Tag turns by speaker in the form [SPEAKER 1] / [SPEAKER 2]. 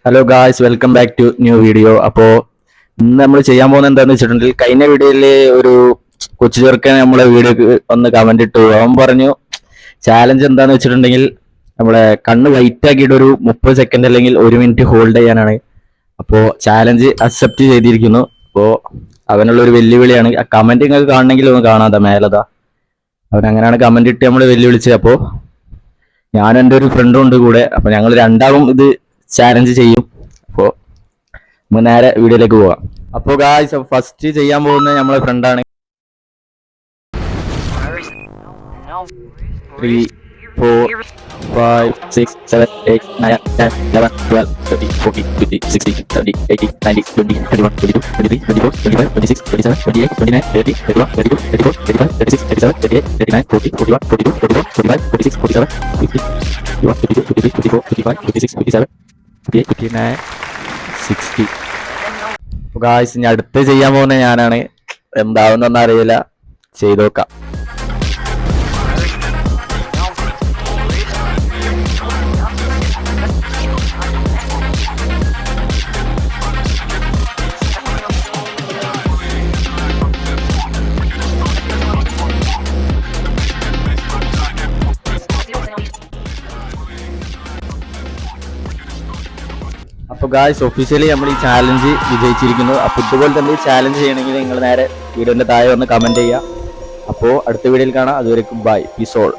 [SPEAKER 1] Hello guys, welcome back to new video. അപ്പോൾ ഇന്ന് നമ്മൾ ചെയ്യാൻ പോകുന്നത് എന്താണെന്ന് വെച്ചിട്ടുണ്ടെങ്കിൽ, കഴിഞ്ഞ വീഡിയോയിൽ ഒരു കൊച്ചു ചെറുക്കൻ നമ്മളെ വീഡിയോക്ക് ഒന്ന് കമന്റ് ഇട്ടു. അവൻ പറഞ്ഞു ചാലഞ്ച് എന്താന്ന് വെച്ചിട്ടുണ്ടെങ്കിൽ നമ്മളെ കണ്ണ് വൈറ്റ് ആക്കിയിട്ട് ഒരു 30 സെക്കൻഡ് അല്ലെങ്കിൽ 1 മിനിറ്റ് ഹോൾഡ് ചെയ്യാനാണ്. അപ്പോൾ ചാലഞ്ച് അക്സെപ്റ്റ് ചെയ്തിരിക്കുന്നു. അപ്പോൾ അവനുള്ള ഒരു വെല്ലുവിളിയാണ്. ആ കമന്റ് നിങ്ങൾക്ക് കാണണമെങ്കിൽ ഒന്ന് കാണാതെ മേലതാ അവൻ അങ്ങനെയാണ് കമന്റ് ഇട്ട് നമ്മൾ വെല്ലുവിളിച്ചത്. അപ്പോൾ ഞാനും എൻ്റെ ഒരു ഫ്രണ്ടും ഉണ്ട് കൂടെ. അപ്പോൾ ഞങ്ങൾ രണ്ടാളും ഇത് ചാലഞ്ച് ചെയ്യും. അപ്പോൾ നമുക്ക് നേരെ വീഡിയോയിലേക്ക് പോവാം. അപ്പോൾ ഗായ്സ്, ഫസ്റ്റ് ചെയ്യാൻ പോകുന്നത് നമ്മളെ ഫ്രണ്ടാണ്. 3, 4, 5, 6, 7, 8, 9, 10, 11, 12, 13, 14, 15, 16, 17, 18, 19, 20, 21, 22, 23, 24, 25, 26, 27, 28, 29, 30, 31, 32, 34, 35, 36, 37, 38, 39, 40, 41, 42, 44, 45, 46, 47, 50, 51, 52, 53, 54, 55, 56, 57, 58, 59, 60. അപ്പോൾ ഗായ്സ്, ഇനി അടുത്ത് ചെയ്യാൻ പോകുന്നത് ഞാനാണ്. എന്താവുന്നൊന്നും അറിയില്ല, ചെയ്ത് നോക്കാം. അപ്പോൾ ഗായ്സ്, ഒഫീഷ്യലി നമ്മൾ ഈ ചാലഞ്ച് വിജയിച്ചിരിക്കുന്നു. അപ്പോൾ ഇതുപോലെ തന്നെ ചാലഞ്ച് ചെയ്യണമെങ്കിൽ നിങ്ങൾ നേരെ വീഡിയോൻ്റെ താഴെ ഒന്ന് കമൻറ്റ് ചെയ്യുക. അപ്പോൾ അടുത്ത വീഡിയോയിൽ കാണാം. അതുവരെക്കും ബൈ, പീസ് ഓൾ.